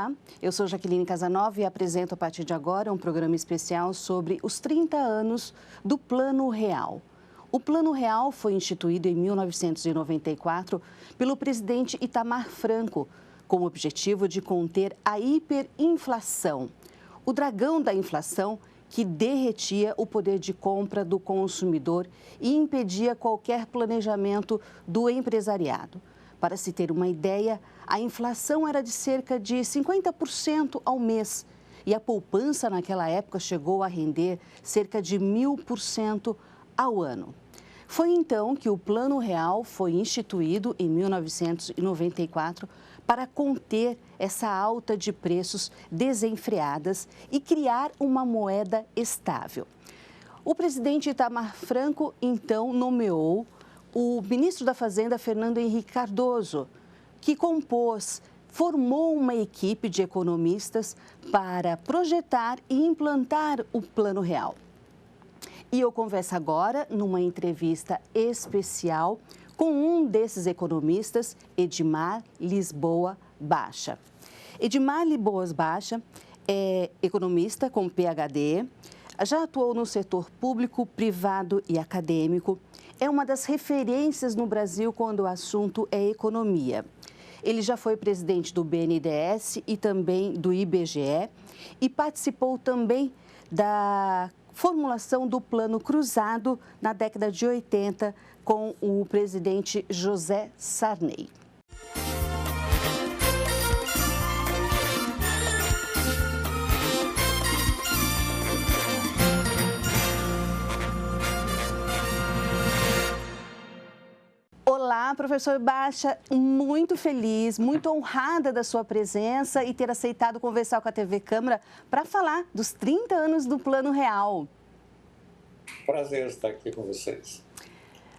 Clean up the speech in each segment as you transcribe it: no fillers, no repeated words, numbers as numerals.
Olá, eu sou Jaqueline Casanova e apresento a partir de agora um programa especial sobre os 30 anos do Plano Real. O Plano Real foi instituído em 1994 pelo presidente Itamar Franco, com o objetivo de conter a hiperinflação, o dragão da inflação que derretia o poder de compra do consumidor e impedia qualquer planejamento do empresariado. Para se ter uma ideia, a inflação era de cerca de 50% ao mês e a poupança naquela época chegou a render cerca de 1000% ao ano. Foi então que o Plano Real foi instituído em 1994 para conter essa alta de preços desenfreadas e criar uma moeda estável. O presidente Itamar Franco, então, nomeou o ministro da Fazenda, Fernando Henrique Cardoso, que formou uma equipe de economistas para projetar e implantar o Plano Real. E eu converso agora numa entrevista especial com um desses economistas, Edmar Lisboa Baixa. Edmar Lisboa Baixa é economista com PhD, já atuou no setor público, privado e acadêmico. É uma das referências no Brasil quando o assunto é economia. Ele já foi presidente do BNDES e também do IBGE e participou também da formulação do Plano Cruzado na década de 80 com o presidente José Sarney. Olá, professor Baixa, muito feliz, muito honrada da sua presença e ter aceitado conversar com a TV Câmara para falar dos 30 anos do Plano Real. Prazer estar aqui com vocês.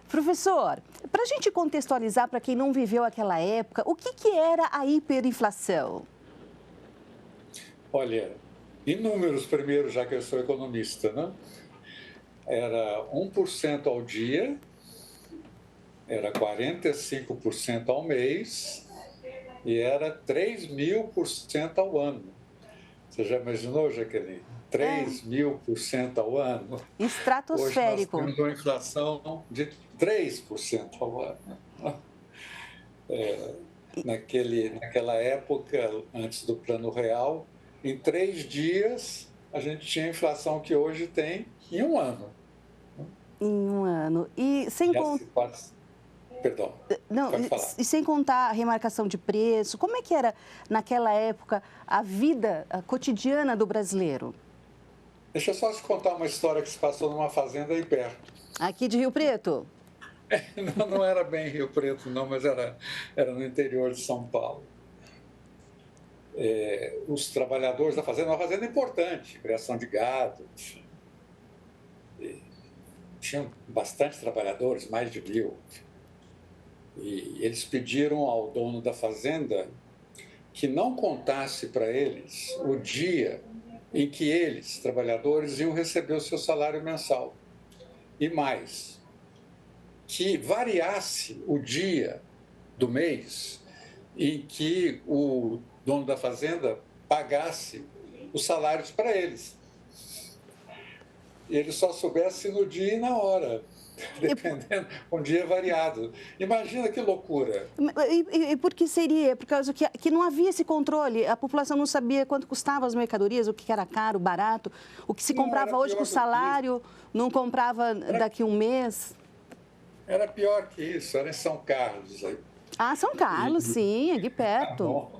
Professor, para a gente contextualizar para quem não viveu aquela época, o que era a hiperinflação? Olha, em números primeiro, já que eu sou economista, né? Era 1% ao dia, era 45% ao mês e era 3.000% ao ano. Você já imaginou, Jaqueline? 3.000% ao ano. Estratosférico. Hoje nós temos uma inflação de 3% ao ano. Naquela época, antes do Plano Real, em 3 dias, a gente tinha a inflação que hoje tem em um ano. Em um ano. E sem contar... Perdão, pode falar. E sem contar a remarcação de preço, como é que era, naquela época, a vida cotidiana do brasileiro? Deixa eu só te contar uma história que se passou numa fazenda aí perto. Aqui de Rio Preto? Não era bem Rio Preto, não, mas era no interior de São Paulo. Os trabalhadores da fazenda, uma fazenda importante, criação de gado, tinham bastante trabalhadores, mais de 1.000. E eles pediram ao dono da fazenda que não contasse para eles o dia em que eles, trabalhadores, iam receber o seu salário mensal. E mais, que variasse o dia do mês em que o dono da fazenda pagasse os salários para eles. E ele só soubesse no dia e na hora, dependendo, um dia variado. Imagina que loucura. E por que seria? Por causa que não havia esse controle, a população não sabia quanto custavam as mercadorias, o que era caro, barato, o que se comprava hoje com o salário, não comprava daqui a um mês? Era pior que isso, era em São Carlos. Ah, São Carlos, sim, aqui perto.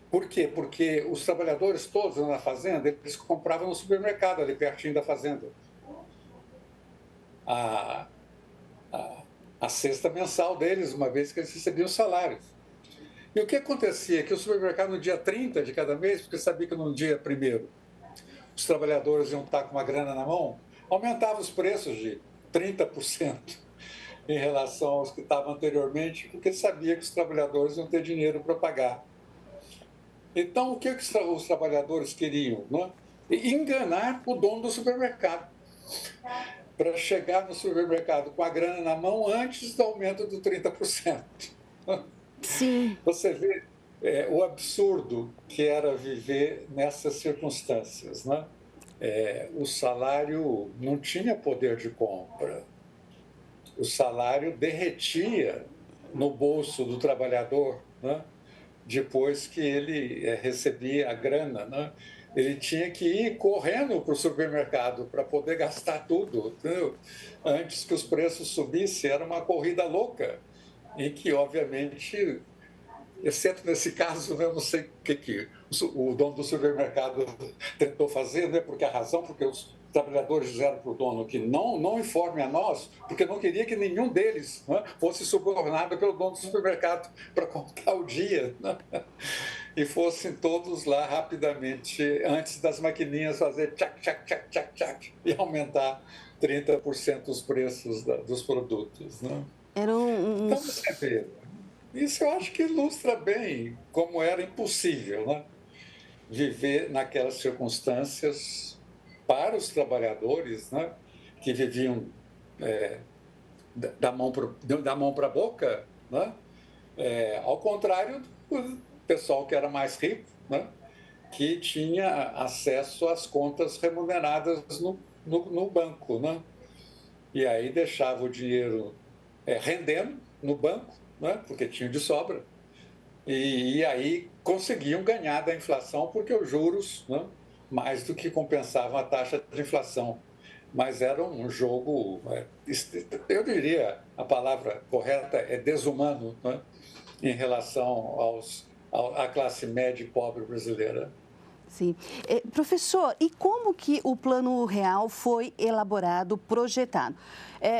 Por quê? Porque os trabalhadores todos na fazenda, eles compravam no supermercado ali pertinho da fazenda. A cesta mensal deles, uma vez que eles recebiam salários. E o que acontecia? Que o supermercado no dia 30 de cada mês, porque sabia que no dia 1º os trabalhadores iam estar com uma grana na mão, aumentava os preços de 30% em relação aos que estavam anteriormente, porque sabia que os trabalhadores iam ter dinheiro para pagar. Então, o que os trabalhadores queriam? Né? Enganar o dono do supermercado, para chegar no supermercado com a grana na mão antes do aumento do 30%. Sim. Você vê o absurdo que era viver nessas circunstâncias, né? O salário não tinha poder de compra, o salário derretia no bolso do trabalhador, né? Depois que ele recebia a grana, né? Ele tinha que ir correndo para o supermercado para poder gastar tudo, entendeu? Antes que os preços subissem. Era uma corrida louca, em que, obviamente, exceto nesse caso, né, eu não sei o que o dono do supermercado tentou fazer, né, porque a razão, porque os trabalhadores disseram para o dono que não informe a nós, porque não queria que nenhum deles, né, fosse subornado pelo dono do supermercado para contar o dia, né, e fossem todos lá rapidamente, antes das maquininhas fazer tchac, tchac, tchac, tchac, tchac, e aumentar 30% os preços dos produtos. Né? Eram Então, uns. você vê, isso eu acho que ilustra bem como era impossível, né? Viver naquelas circunstâncias para os trabalhadores, né? Que viviam da mão para a boca, né? Ao contrário do pessoal que era mais rico, né? Que tinha acesso às contas remuneradas no banco, né? E aí deixava o dinheiro rendendo no banco, né? Porque tinha de sobra. E aí conseguiam ganhar da inflação, porque os juros, né, mais do que compensavam a taxa de inflação. Mas era um jogo, eu diria, a palavra correta é desumano, né, em relação à classe média e pobre brasileira. Sim. Professor, e como que o Plano Real foi elaborado, projetado?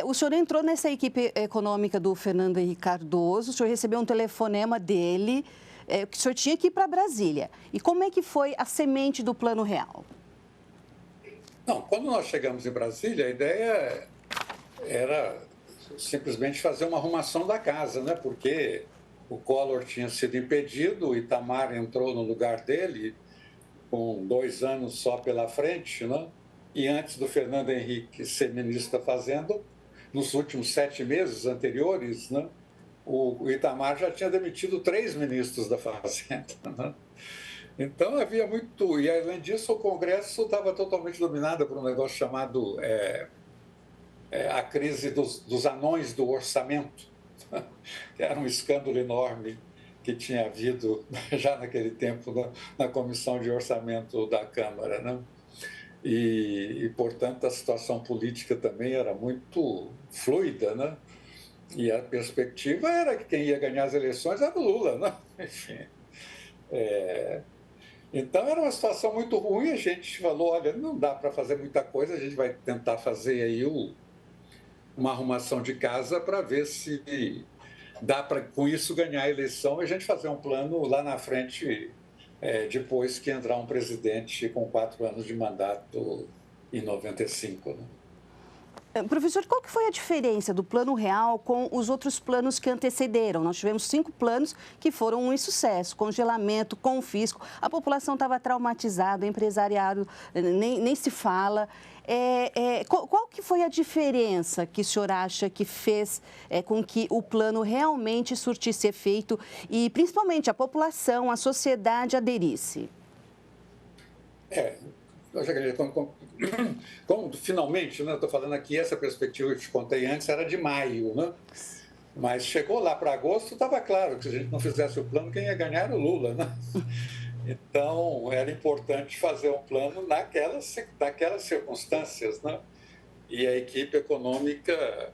O senhor entrou nessa equipe econômica do Fernando Henrique Cardoso, o senhor recebeu um telefonema dele, que o senhor tinha que ir para Brasília. E como é que foi a semente do Plano Real? Não, quando nós chegamos em Brasília, a ideia era simplesmente fazer uma arrumação da casa, né? Porque o Collor tinha sido impedido, o Itamar entrou no lugar dele, com 2 anos só pela frente, né? E antes do Fernando Henrique ser ministro da Fazenda, nos últimos 7 meses anteriores, né? O Itamar já tinha demitido 3 ministros da Fazenda. Né? Então havia muito. E além disso, o Congresso estava totalmente dominado por um negócio chamado a crise dos anões do orçamento, que era um escândalo enorme que tinha havido já naquele tempo na Comissão de Orçamento da Câmara. Né? Portanto, a situação política também era muito fluida, né? E a perspectiva era que quem ia ganhar as eleições era o Lula. Né? Enfim. Então, era uma situação muito ruim. A gente falou, olha, não dá para fazer muita coisa, a gente vai tentar fazer aí uma arrumação de casa para ver se dá para, com isso, ganhar a eleição e a gente fazer um plano lá na frente, depois que entrar um presidente com 4 anos de mandato em 95. Né? Professor, qual que foi a diferença do Plano Real com os outros planos que antecederam? Nós tivemos 5 planos que foram um insucesso, congelamento, confisco, a população estava traumatizada, o empresariado nem se fala. Qual que foi a diferença que o senhor acha que fez com que o plano realmente surtisse efeito e, principalmente, a população, a sociedade aderisse? Como finalmente, né, estou falando aqui, essa perspectiva que eu te contei antes era de maio, né? Mas chegou lá para agosto, estava claro que se a gente não fizesse o plano, quem ia ganhar era o Lula, né? Então, era importante fazer um plano naquelas circunstâncias, né? E a equipe econômica,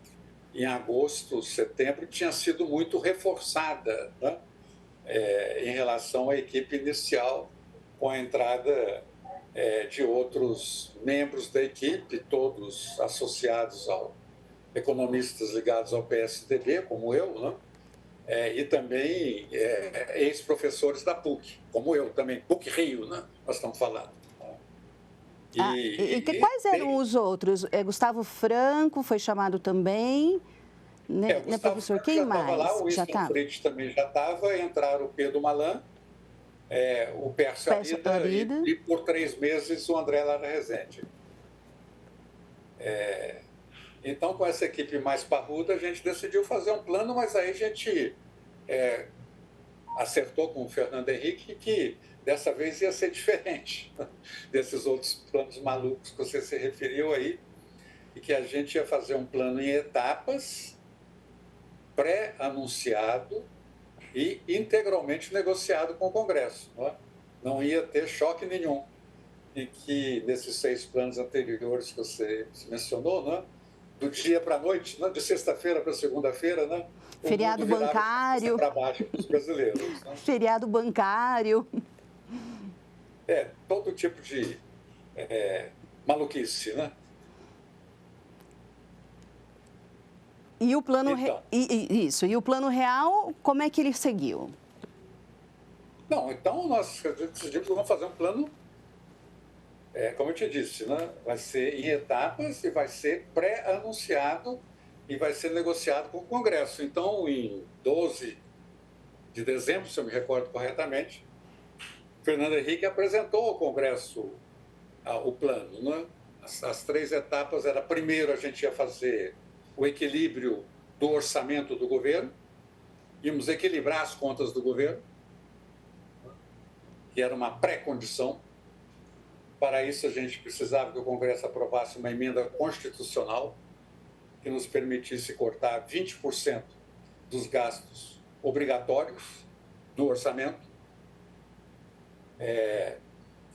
em agosto, setembro, tinha sido muito reforçada, né? Em relação à equipe inicial, com a entrada de outros membros da equipe, todos associados economistas ligados ao PSDB, como eu, né? E também ex-professores da PUC, como eu também, PUC Rio, né? Nós estamos falando. Quais eram os outros? Gustavo Franco foi chamado também, né, professor? Franco quem já mais? Estava lá, o Já Winston estava? Fritz também já estava, entraram o Pedro Malan, o Pércio Arida e por 3 meses o André Lara Rezende. Então, com essa equipe mais parruda, a gente decidiu fazer um plano, mas aí a gente acertou com o Fernando Henrique que dessa vez ia ser diferente desses outros planos malucos que você se referiu aí, e que a gente ia fazer um plano em etapas, pré-anunciado e integralmente negociado com o Congresso. Não ia ter choque nenhum, em que, nesses 6 planos anteriores que você mencionou, do dia para a noite, de sexta-feira para segunda-feira, feriado bancário. Para baixo dos brasileiros. Feriado bancário. Todo tipo de maluquice, E o plano então, isso. E o plano real, como é que ele seguiu? Não, então nós decidimos que vamos fazer um plano, como eu te disse, vai ser em etapas e vai ser pré-anunciado e vai ser negociado com o Congresso. Então, em 12 de dezembro, se eu me recordo corretamente, Fernando Henrique apresentou ao Congresso o plano. As 3 etapas era, primeiro, a gente ia fazer o equilíbrio do orçamento do governo, íamos equilibrar as contas do governo, que era uma pré-condição. Para isso, a gente precisava que o Congresso aprovasse uma emenda constitucional que nos permitisse cortar 20% dos gastos obrigatórios do orçamento.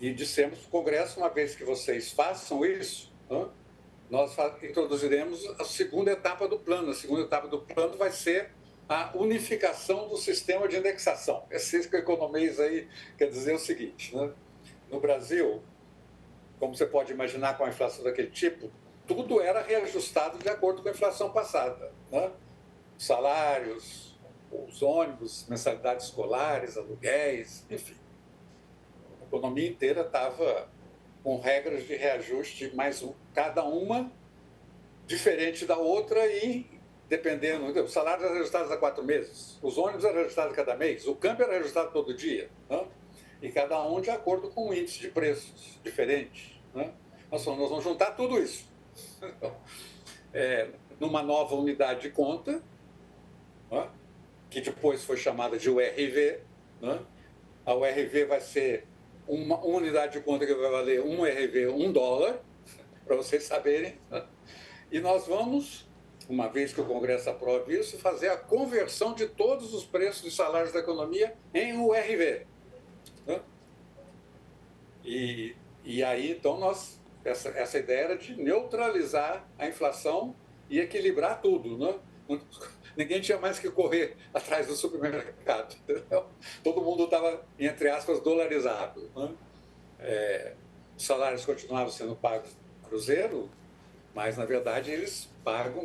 E dissemos para o Congresso, uma vez que vocês façam isso, nós introduziremos a segunda etapa do plano. A segunda etapa do plano vai ser a unificação do sistema de indexação. Esse que o economês aí quer dizer o seguinte, no Brasil, como você pode imaginar com a inflação daquele tipo, tudo era reajustado de acordo com a inflação passada. Salários, os ônibus, mensalidades escolares, aluguéis, enfim. A economia inteira estava com regras de reajuste, cada uma diferente da outra e dependendo. Os salários eram reajustados a 4 meses, os ônibus eram reajustados a cada mês, o câmbio era reajustado todo dia, e cada um de acordo com um índice de preços diferente. Nós vamos juntar tudo isso numa nova unidade de conta, que depois foi chamada de URV. A URV vai ser uma unidade de conta que vai valer um RV, $1, para vocês saberem. E nós vamos, uma vez que o Congresso aprove isso, fazer a conversão de todos os preços de salários da economia em URV. E aí, então, essa ideia era de neutralizar a inflação e equilibrar tudo. Ninguém tinha mais que correr atrás do supermercado. Entendeu? Todo mundo estava, entre aspas, dolarizado. Os salários continuavam sendo pagos cruzeiro, mas, na verdade, eles pagam...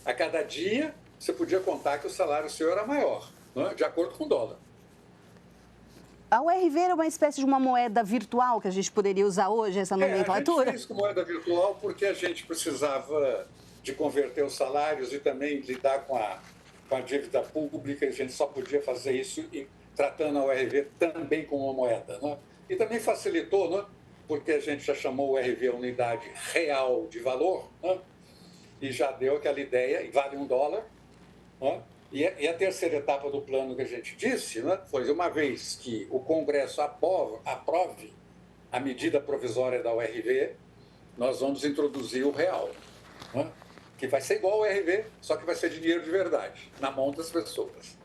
A cada dia, você podia contar que o salário seu era maior, de acordo com o dólar. A URV era uma espécie de uma moeda virtual que a gente poderia usar hoje, essa nomenclatura? A gente fez com moeda virtual porque a gente precisava de converter os salários e também lidar com a dívida pública. A gente só podia fazer isso tratando a URV também como uma moeda. E também facilitou, porque a gente já chamou o URV unidade real de valor, e já deu aquela ideia, e vale $1. E a terceira etapa do plano que a gente disse, foi uma vez que o Congresso aprove a medida provisória da URV, nós vamos introduzir o real, que vai ser igual ao URV, só que vai ser dinheiro de verdade, na mão das pessoas.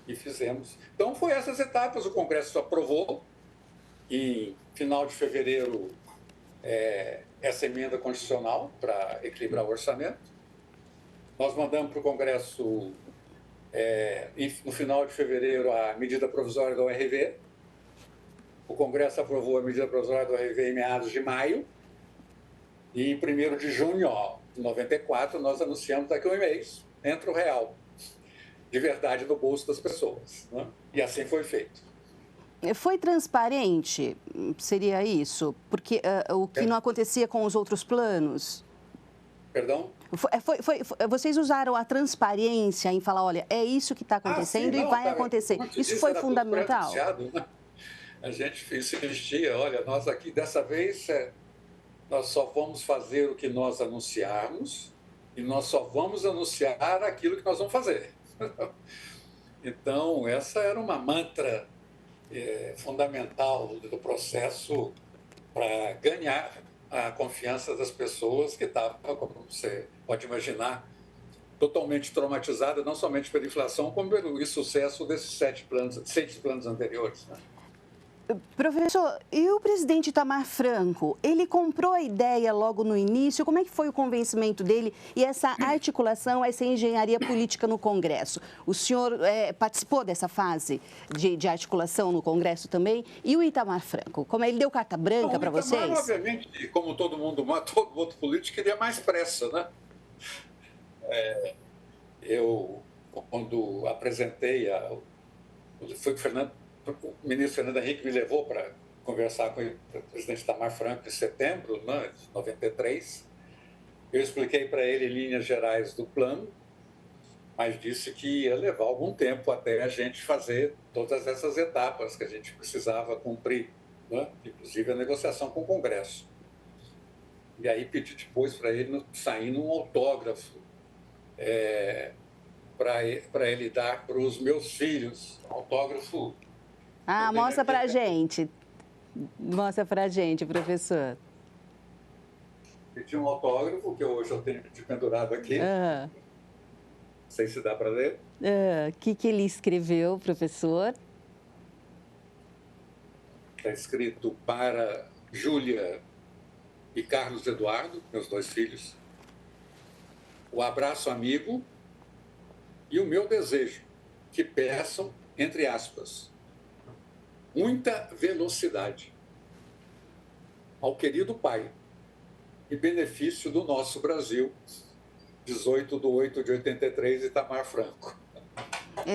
E fizemos. Então, foi essas etapas, o Congresso aprovou, em final de fevereiro, essa emenda constitucional para equilibrar o orçamento. Nós mandamos para o Congresso, no final de fevereiro, a medida provisória da URV. O Congresso aprovou a medida provisória da URV em meados de maio. E em 1º de junho de 94, nós anunciamos daqui a um mês, entra o real, de verdade, no bolso das pessoas. E assim foi feito. Foi transparente? Seria isso? Porque o que não acontecia com os outros planos? Perdão? Vocês usaram a transparência em falar, olha, é isso que está acontecendo e vai acontecer. Isso foi fundamental? A gente insistia, olha, nós aqui, dessa vez, nós só vamos fazer o que nós anunciarmos e nós só vamos anunciar aquilo que nós vamos fazer. Então, essa era uma mantra fundamental do processo para ganhar a confiança das pessoas que estavam, como você pode imaginar, totalmente traumatizada, não somente pela inflação, como pelo insucesso desses seis planos anteriores. Né? Professor, e o presidente Itamar Franco, ele comprou a ideia logo no início? Como é que foi o convencimento dele e essa articulação, essa engenharia política no Congresso? O senhor participou dessa fase de articulação no Congresso também? E o Itamar Franco, como ele deu carta branca para vocês? O Itamar, obviamente, como todo outro político, queria mais pressa, né? Eu, quando apresentei, foi o ministro Fernando Henrique me levou para conversar com o presidente Itamar Franco em setembro, né, de 93. Eu expliquei para ele linhas gerais do plano, mas disse que ia levar algum tempo até a gente fazer todas essas etapas que a gente precisava cumprir, né? Inclusive a negociação com o Congresso. E aí pedi depois para ele sair num autógrafo para ele dar para os meus filhos, um autógrafo. Mostra para a gente. Mostra para a gente, professor. Pedi um autógrafo, que hoje eu tenho pendurado aqui. Não sei se dá para ler. O que ele escreveu, professor? Está escrito para Júlia e Carlos Eduardo, meus dois filhos. O abraço amigo e o meu desejo, que peçam, entre aspas, muita velocidade ao querido pai e benefício do nosso Brasil, 18/8/83, Itamar Franco.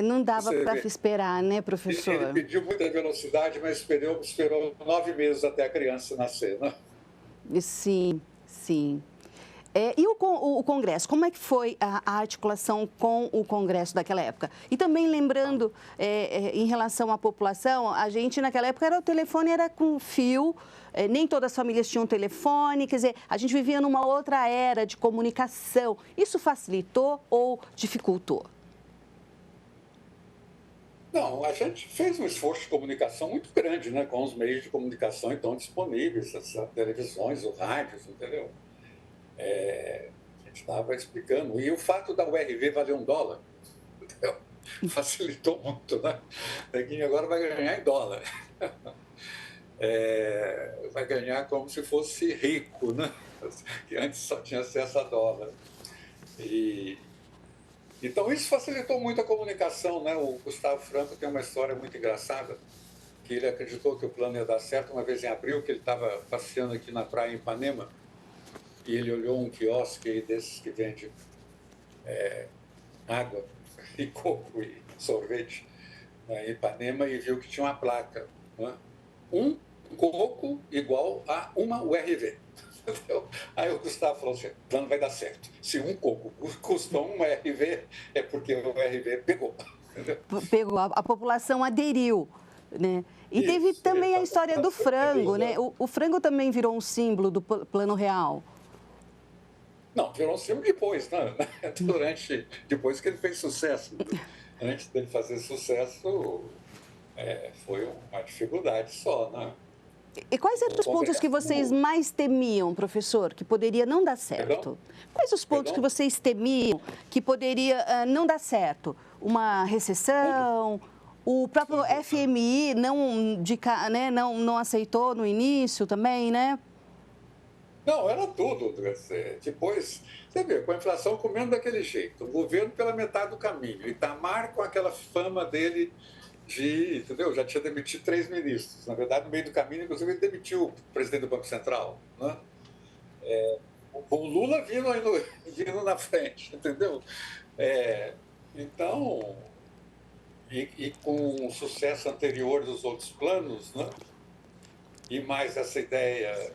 Não dava para esperar, né, professor? Ele pediu muita velocidade, mas esperou 9 meses até a criança nascer, né? Sim, sim. E o Congresso, como é que foi a articulação com o Congresso daquela época? E também lembrando, em relação à população, a gente naquela época o telefone era com fio, nem todas as famílias tinham telefone, quer dizer, a gente vivia numa outra era de comunicação. Isso facilitou ou dificultou? Não, a gente fez um esforço de comunicação muito grande, né, com os meios de comunicação então disponíveis, as televisões, os rádios, entendeu? A gente estava explicando. E o fato da URV valer $1, entendeu? Facilitou muito, né? O Neguinho agora vai ganhar em dólar. Vai ganhar como se fosse rico, né? Que antes só tinha acesso a dólar. Então, isso facilitou muito a comunicação, né? O Gustavo Franco tem uma história muito engraçada, que ele acreditou que o plano ia dar certo uma vez em abril, que ele estava passeando aqui na praia em Ipanema, e ele olhou um quiosque aí desses que vende água e coco e sorvete, né, em Ipanema, e viu que tinha uma placa, né? Um coco igual a uma URV. Aí o Gustavo falou assim, o plano vai dar certo. Se um coco custou uma URV, é porque o URV pegou. Pegou, a população aderiu, né? E teve também a história do frango, né? O frango também virou um símbolo do Plano Real. Não, virou um símbolo depois, né? Depois que ele fez sucesso. Antes dele fazer sucesso, foi uma dificuldade só, né? E quais eram os pontos que vocês mais temiam, professor, que poderia não dar certo? Perdão? Quais os pontos que vocês temiam que poderia não dar certo? Uma recessão? O próprio FMI não aceitou no início também, né? Não, era tudo. Depois, você vê, com a inflação comendo daquele jeito, o governo pela metade do caminho, Itamar com aquela fama dele entendeu? Já tinha demitido 3 ministros. Na verdade, no meio do caminho, inclusive, ele demitiu o presidente do Banco Central, né? Com o Lula vindo na frente, entendeu? Então, e com o sucesso anterior dos outros planos, né? E mais essa ideia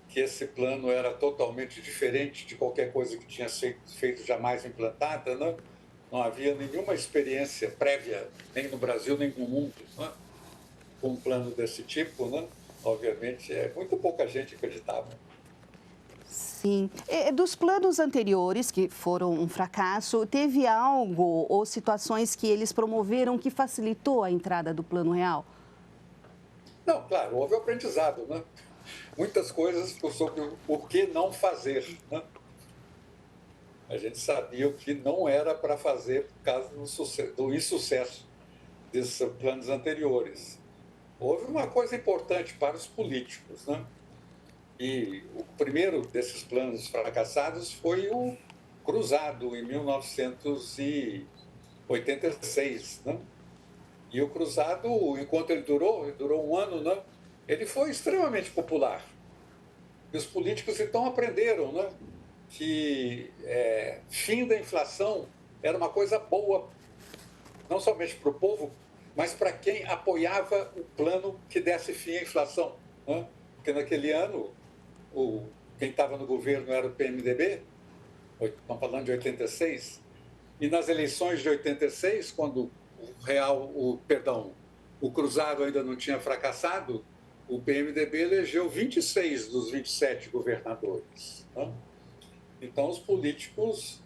que esse plano era totalmente diferente de qualquer coisa que tinha sido feito jamais implantada, né? Não havia nenhuma experiência prévia, nem no Brasil, nem no mundo, né? Com um plano desse tipo, né? Obviamente, muito pouca gente acreditava. Sim. Dos planos anteriores, que foram um fracasso, teve algo ou situações que eles promoveram que facilitou a entrada do Plano Real? Não, claro, houve aprendizado, né? Muitas coisas sobre o porquê não fazer, né? A gente sabia o que não era para fazer por causa do insucesso desses planos anteriores. Houve uma coisa importante para os políticos, né? E o primeiro desses planos fracassados foi o Cruzado, em 1986, né? E o Cruzado, enquanto ele durou um ano, né? Ele foi extremamente popular. E os políticos então aprenderam, né? Que fim da inflação era uma coisa boa, não somente para o povo, mas para quem apoiava o plano que desse fim à inflação, né? Porque naquele ano, quem estava no governo era o PMDB, estamos falando de 86, e nas eleições de 86, quando o Cruzado ainda não tinha fracassado, o PMDB elegeu 26 dos 27 governadores, né? Então, os políticos,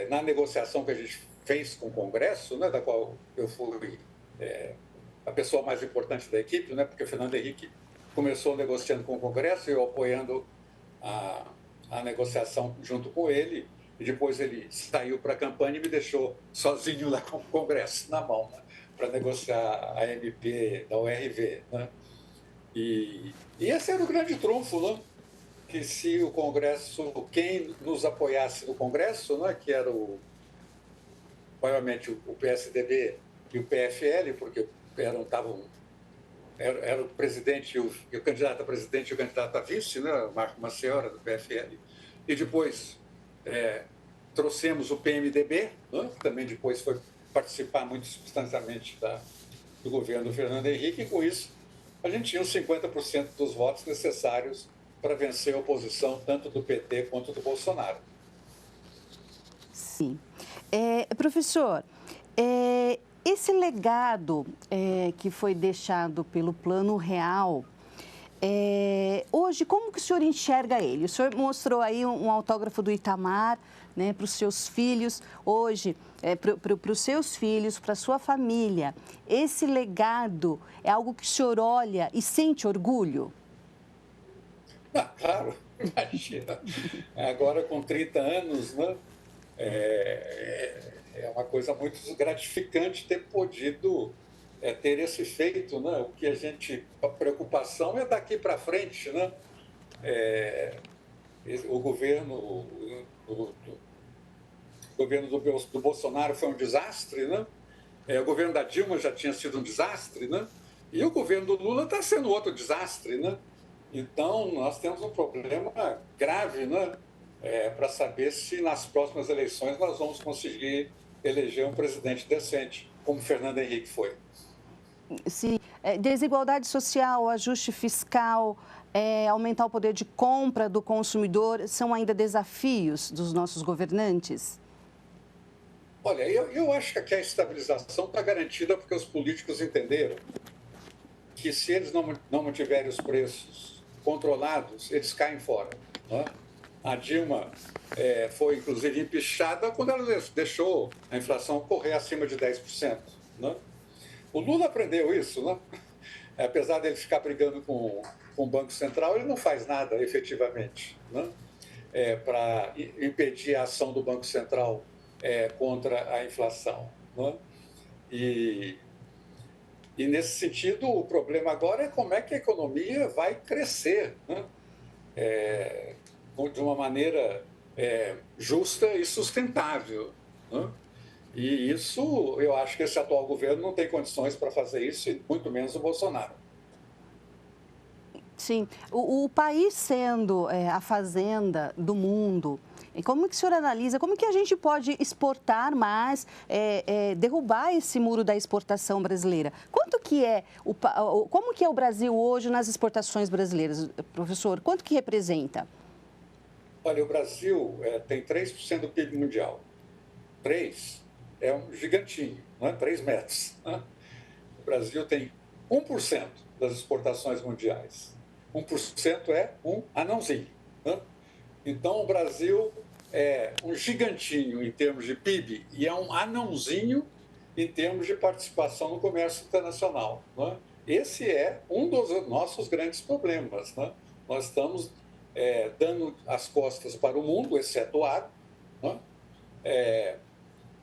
na negociação que a gente fez com o Congresso, né, da qual eu fui a pessoa mais importante da equipe, né, porque o Fernando Henrique começou negociando com o Congresso e eu apoiando a negociação junto com ele, e depois ele saiu para a campanha e me deixou sozinho lá com o Congresso na mão, né, para negociar a MP da URV. Né? E esse era o grande trunfo, né? Que se o Congresso, quem nos apoiasse no Congresso, né, que era provavelmente o PSDB e o PFL, porque era o presidente e o candidato a presidente e o candidato a vice, né, Marco Maceió, do PFL, e depois trouxemos o PMDB, né, que também depois foi participar muito substancialmente do governo do Fernando Henrique, e com isso a gente tinha os 50% dos votos necessários para vencer a oposição tanto do PT quanto do Bolsonaro. Sim. Professor, esse legado que foi deixado pelo Plano Real, hoje, como que o senhor enxerga ele? O senhor mostrou aí um autógrafo do Itamar, né, para os seus filhos. Hoje, para os seus filhos, para a sua família, esse legado é algo que o senhor olha e sente orgulho? Claro, imagina. Agora, com 30 anos, né, é uma coisa muito gratificante ter podido ter esse feito, né? O que a preocupação é daqui para frente, né? O governo do Bolsonaro foi um desastre, né? O governo da Dilma já tinha sido um desastre, né? E o governo do Lula está sendo outro desastre, né? Então, nós temos um problema grave, né? Para saber se nas próximas eleições nós vamos conseguir eleger um presidente decente, como Fernando Henrique foi. Sim, desigualdade social, ajuste fiscal, aumentar o poder de compra do consumidor, são ainda desafios dos nossos governantes? Olha, eu acho que aqui a estabilização está garantida porque os políticos entenderam que se eles não mantiverem os preços controlados, eles caem fora. Né? A Dilma foi, inclusive, empichada quando ela deixou a inflação correr acima de 10%. Né? O Lula aprendeu isso, né? Apesar dele ficar brigando com o Banco Central, ele não faz nada efetivamente, né? Para impedir a ação do Banco Central contra a inflação. Né? E nesse sentido, o problema agora é como é que a economia vai crescer, né? De uma maneira justa e sustentável. Né? E isso, eu acho que esse atual governo não tem condições para fazer isso, e muito menos o Bolsonaro. Sim, o país sendo a fazenda do mundo, como que o senhor analisa, como que a gente pode exportar mais, derrubar esse muro da exportação brasileira? Como que é o Brasil hoje nas exportações brasileiras, professor? Quanto que representa? Olha, o Brasil tem 3% do PIB mundial. 3 é um gigantinho, né? 3 metros. Né? O Brasil tem 1% das exportações mundiais. 1% é um anãozinho. Né? Então, o Brasil é um gigantinho em termos de PIB e é um anãozinho em termos de participação no comércio internacional. Né? Esse é um dos nossos grandes problemas. Né? Nós estamos dando as costas para o mundo, exceto o agro, né?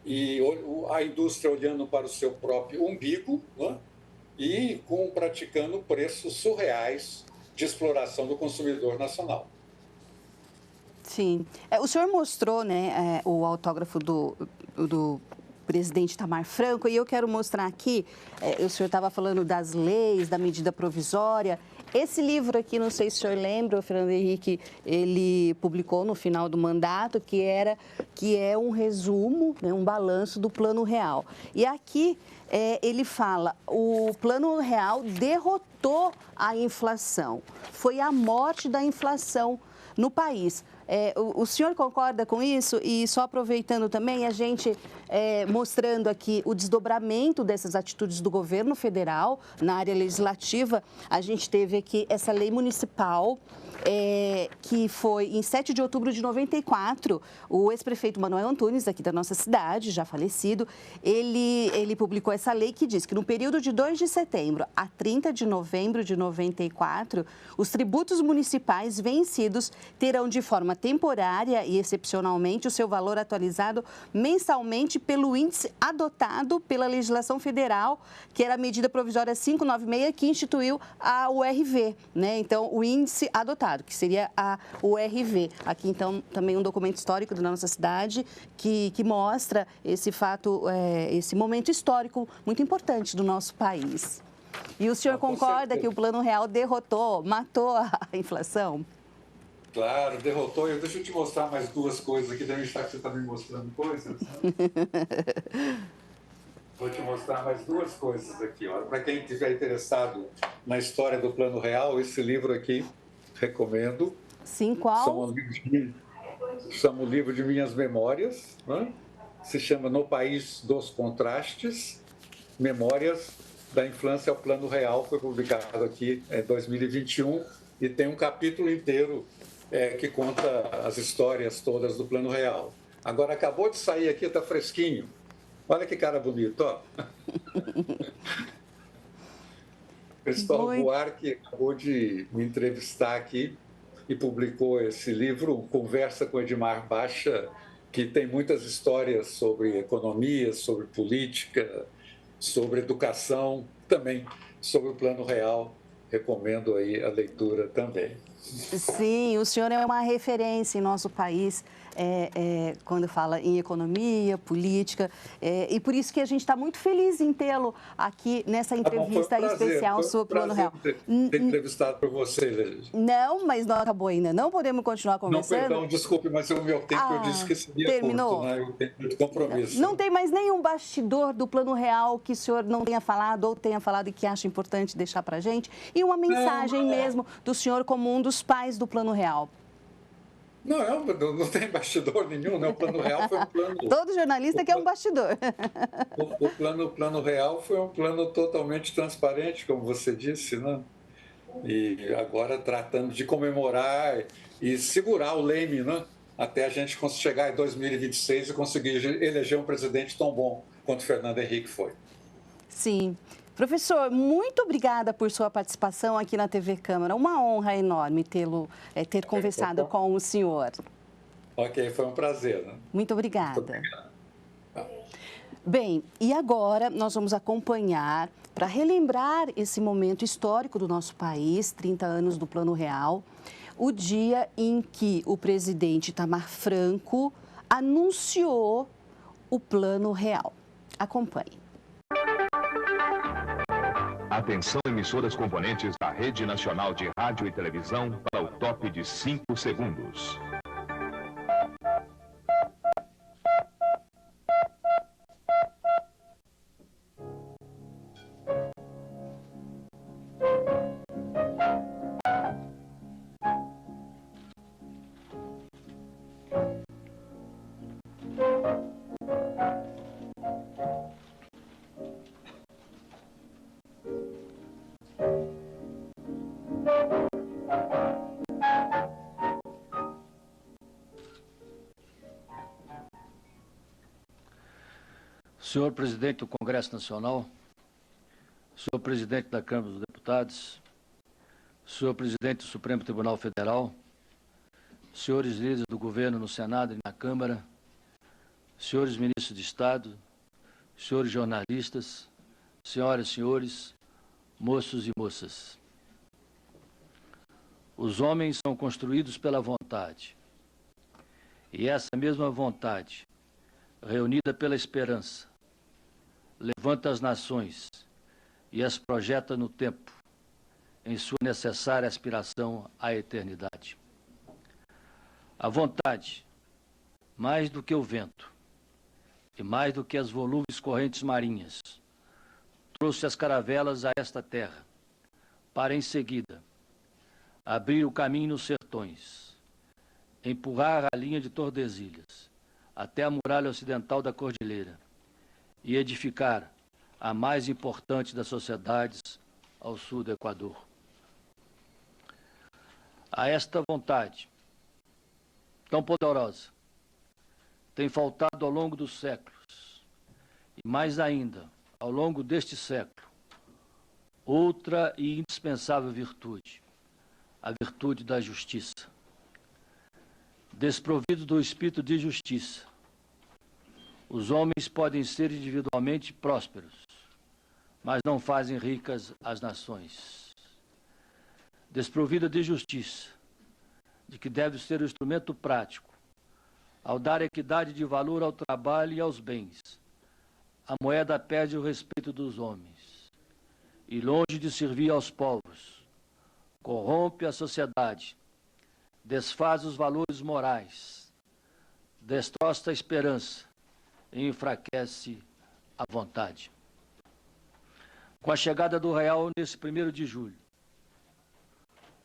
E a indústria olhando para o seu próprio umbigo, né? E praticando preços surreais de exploração do consumidor nacional. Sim. O senhor mostrou, né, o autógrafo do presidente Itamar Franco, e eu quero mostrar aqui, o senhor estava falando das leis, da medida provisória. Esse livro aqui, não sei se o senhor lembra, o Fernando Henrique, ele publicou no final do mandato, que é um resumo, né, um balanço do Plano Real. E aqui ele fala, o Plano Real derrotou a inflação, foi a morte da inflação no país. O senhor concorda com isso? E só aproveitando também, a gente mostrando aqui o desdobramento dessas atitudes do governo federal na área legislativa, a gente teve aqui essa lei municipal, que foi em 7 de outubro de 94, o ex-prefeito Manuel Antunes, aqui da nossa cidade, já falecido, ele publicou essa lei que diz que no período de 2 de setembro a 30 de novembro de 94, os tributos municipais vencidos terão de forma temporária e excepcionalmente o seu valor atualizado mensalmente pelo índice adotado pela legislação federal, que era a medida provisória 596, que instituiu a URV, né? Então, o índice adotado, que seria a URV. Aqui, então, também um documento histórico da nossa cidade que mostra esse fato, esse momento histórico muito importante do nosso país. E o senhor concorda que o Plano Real derrotou, matou a inflação? Claro, derrotou. Deixa eu te mostrar mais duas coisas aqui, devem estar que você está me mostrando coisas. Né? Vou te mostrar mais duas coisas aqui. Para quem estiver interessado na história do Plano Real, esse livro aqui, recomendo. Sim, qual? São o livro de minhas memórias, né? Se chama No País dos Contrastes, Memórias da Infância ao Plano Real, foi publicado aqui em 2021 e tem um capítulo inteiro que conta as histórias todas do Plano Real. Agora, acabou de sair aqui, está fresquinho. Olha que cara bonito, ó. Cristóvão Buarque acabou de me entrevistar aqui e publicou esse livro, Conversa com Edmar Baixa, que tem muitas histórias sobre economia, sobre política, sobre educação, também sobre o Plano Real. Recomendo aí a leitura também. Sim, o senhor é uma referência em nosso país quando fala em economia, política, e por isso que a gente está muito feliz em tê-lo aqui nessa entrevista especial sobre o Plano Real. Ter entrevistado por você, Leide. Não, mas não acabou ainda. Não podemos continuar conversando? Não, perdão, desculpe, mas o meu tempo eu disse que seria terminou. curto, né? Eu tenho muito compromisso. Não tem mais nenhum bastidor do Plano Real que o senhor não tenha falado ou tenha falado e que acha importante deixar para a gente? E uma mensagem mesmo do senhor como um dos pais do Plano Real. Não tem bastidor nenhum, né? O Plano Real foi um plano... Todo jornalista quer um bastidor. O plano Real foi um plano totalmente transparente, como você disse, né? E agora tratando de comemorar e segurar o leme, né? Até a gente chegar em 2026 e conseguir eleger um presidente tão bom quanto Fernando Henrique foi. Sim. Professor, muito obrigada por sua participação aqui na TV Câmara. Uma honra enorme ter conversado com o senhor. Ok, foi um prazer. Né? Muito obrigada. Bem, e agora nós vamos acompanhar, para relembrar esse momento histórico do nosso país, 30 anos do Plano Real, o dia em que o presidente Itamar Franco anunciou o Plano Real. Acompanhe. Atenção, emissoras componentes da Rede Nacional de Rádio e Televisão para o top de 5 segundos. Senhor Presidente do Congresso Nacional, Senhor Presidente da Câmara dos Deputados, Senhor Presidente do Supremo Tribunal Federal, senhores líderes do Governo no Senado e na Câmara, senhores ministros de Estado, senhores jornalistas, senhoras e senhores, moços e moças. Os homens são construídos pela vontade, e essa mesma vontade, reunida pela esperança, levanta as nações e as projeta no tempo, em sua necessária aspiração à eternidade. A vontade, mais do que o vento, e mais do que as volúveis correntes marinhas, trouxe as caravelas a esta terra, para em seguida abrir o caminho nos sertões, empurrar a linha de Tordesilhas até a muralha ocidental da Cordilheira e edificar a mais importante das sociedades ao sul do Equador. A esta vontade, tão poderosa, tem faltado ao longo dos séculos, e mais ainda, ao longo deste século, outra e indispensável virtude, a virtude da justiça. Desprovidos do espírito de justiça, os homens podem ser individualmente prósperos, mas não fazem ricas as nações. Desprovida de justiça, de que deve ser o instrumento prático, ao dar equidade de valor ao trabalho e aos bens, a moeda perde o respeito dos homens, e longe de servir aos povos, corrompe a sociedade, desfaz os valores morais, destroça a esperança e enfraquece a vontade. Com a chegada do real nesse 1º de julho,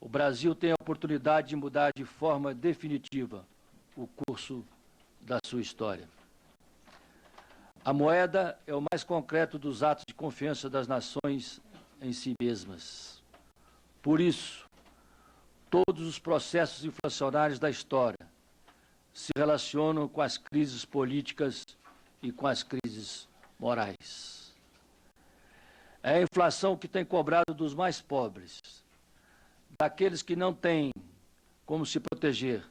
o Brasil tem a oportunidade de mudar de forma definitiva o curso da sua história. A moeda é o mais concreto dos atos de confiança das nações em si mesmas. Por isso, todos os processos inflacionários da história se relacionam com as crises políticas e com as crises morais. É a inflação que tem cobrado dos mais pobres, daqueles que não têm como se proteger,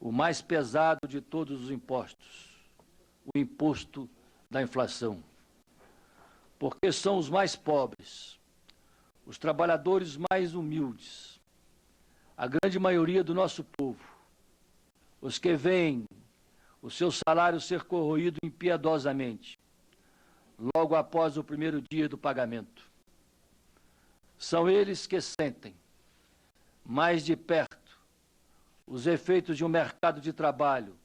o mais pesado de todos os impostos, o imposto da inflação. Porque são os mais pobres, os trabalhadores mais humildes, a grande maioria do nosso povo, os que veem o seu salário ser corroído impiedosamente, logo após o 1º dia do pagamento. São eles que sentem, mais de perto, os efeitos de um mercado de trabalho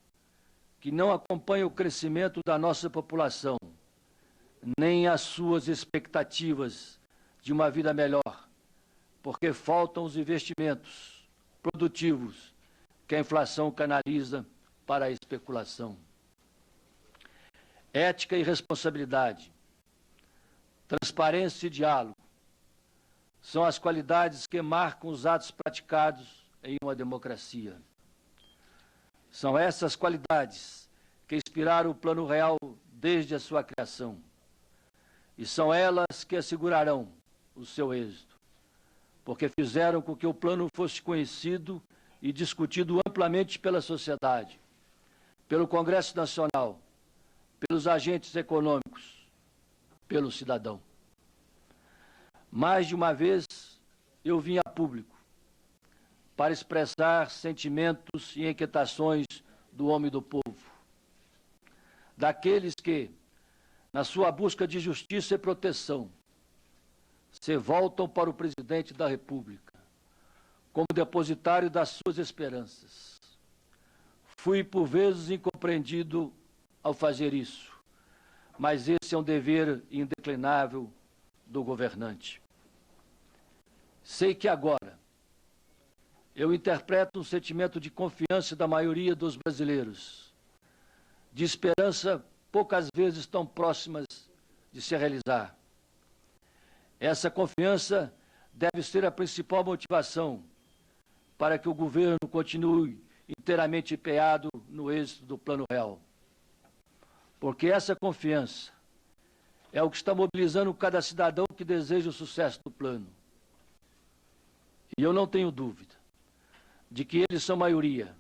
que não acompanha o crescimento da nossa população, nem as suas expectativas de uma vida melhor, porque faltam os investimentos produtivos que a inflação canaliza para a especulação. Ética e responsabilidade, transparência e diálogo são as qualidades que marcam os atos praticados em uma democracia. São essas qualidades que inspiraram o Plano Real desde a sua criação. E são elas que assegurarão o seu êxito, porque fizeram com que o plano fosse conhecido e discutido amplamente pela sociedade, pelo Congresso Nacional, pelos agentes econômicos, pelo cidadão. Mais de uma vez eu vim a público para expressar sentimentos e inquietações do homem e do povo, daqueles que, na sua busca de justiça e proteção, se voltam para o presidente da República como depositário das suas esperanças. Fui, por vezes, incompreendido ao fazer isso, mas esse é um dever indeclinável do governante. Sei que agora eu interpreto um sentimento de confiança da maioria dos brasileiros, de esperança poucas vezes tão próximas de se realizar. Essa confiança deve ser a principal motivação para que o governo continue inteiramente empenhado no êxito do Plano Real. Porque essa confiança é o que está mobilizando cada cidadão que deseja o sucesso do plano. E eu não tenho dúvida de que eles são maioria,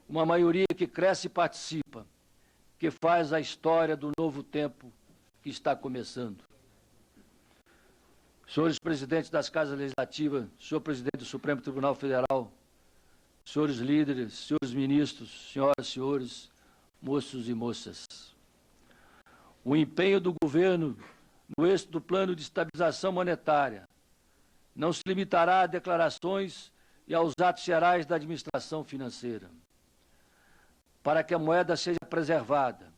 uma maioria que cresce e participa, que faz a história do novo tempo que está começando. Senhores presidentes das Casas Legislativas, senhor presidente do Supremo Tribunal Federal, senhores líderes, senhores ministros, senhoras e senhores, moços e moças. O empenho do governo no êxito do plano de estabilização monetária não se limitará a declarações e aos atos gerais da administração financeira. Para que a moeda seja preservada,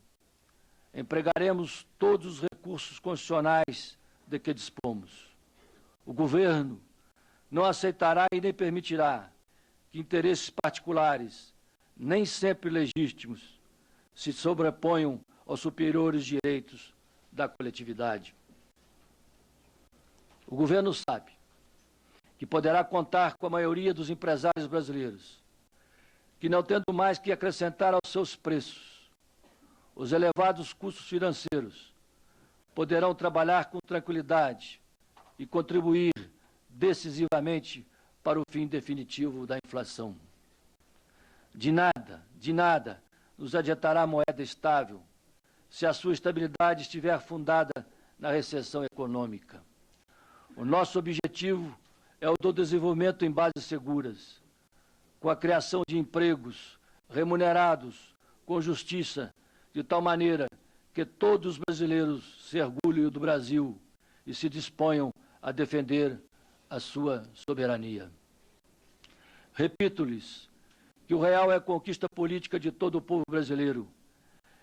empregaremos todos os recursos constitucionais de que dispomos. O governo não aceitará e nem permitirá que interesses particulares, nem sempre legítimos, se sobreponham aos superiores direitos da coletividade. O governo sabe que poderá contar com a maioria dos empresários brasileiros, que não tendo mais que acrescentar aos seus preços os elevados custos financeiros, poderão trabalhar com tranquilidade e contribuir decisivamente para o fim definitivo da inflação. De nada nos adiantará a moeda estável se a sua estabilidade estiver fundada na recessão econômica. O nosso objetivo é o do desenvolvimento em bases seguras, com a criação de empregos remunerados com justiça, de tal maneira que todos os brasileiros se orgulhem do Brasil e se disponham a defender a sua soberania. Repito-lhes que o real é a conquista política de todo o povo brasileiro,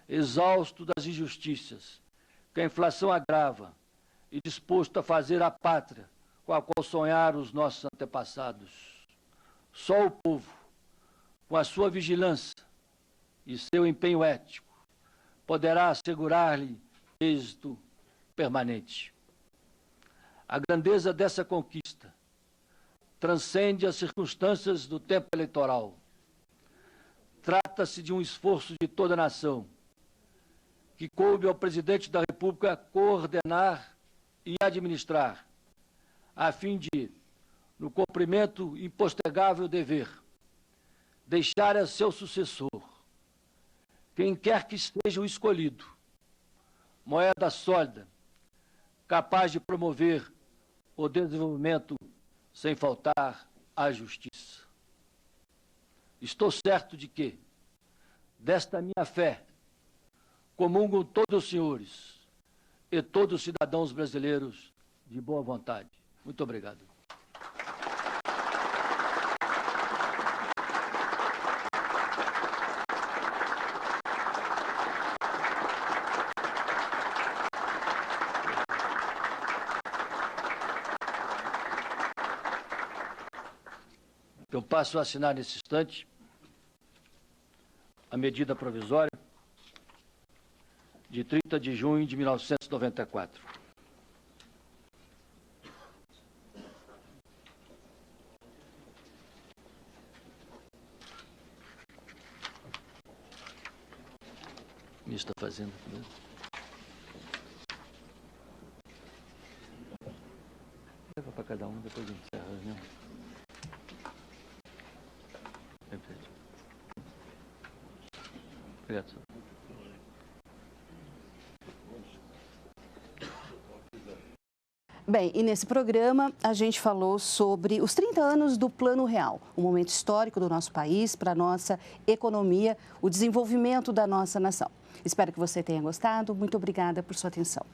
exausto das injustiças que a inflação agrava e disposto a fazer a pátria com a qual sonharam os nossos antepassados. Só o povo, com a sua vigilância e seu empenho ético, poderá assegurar-lhe êxito permanente. A grandeza dessa conquista transcende as circunstâncias do tempo eleitoral. Trata-se de um esforço de toda a nação, que coube ao presidente da República coordenar e administrar, a fim de, no cumprimento impostergável dever, deixar a seu sucessor, quem quer que seja o escolhido, moeda sólida, capaz de promover o desenvolvimento sem faltar à justiça. Estou certo de que, desta minha fé, comungam todos os senhores e todos os cidadãos brasileiros de boa vontade. Muito obrigado. Eu passo a assinar nesse instante a medida provisória de 30 de junho de 1994. O ministro está fazendo. Leva para cada um, depois a gente encerra a reunião. Obrigado, senhor. Bem, e nesse programa a gente falou sobre os 30 anos do Plano Real, um momento histórico do nosso país, para a nossa economia, o desenvolvimento da nossa nação. Espero que você tenha gostado. Muito obrigada por sua atenção.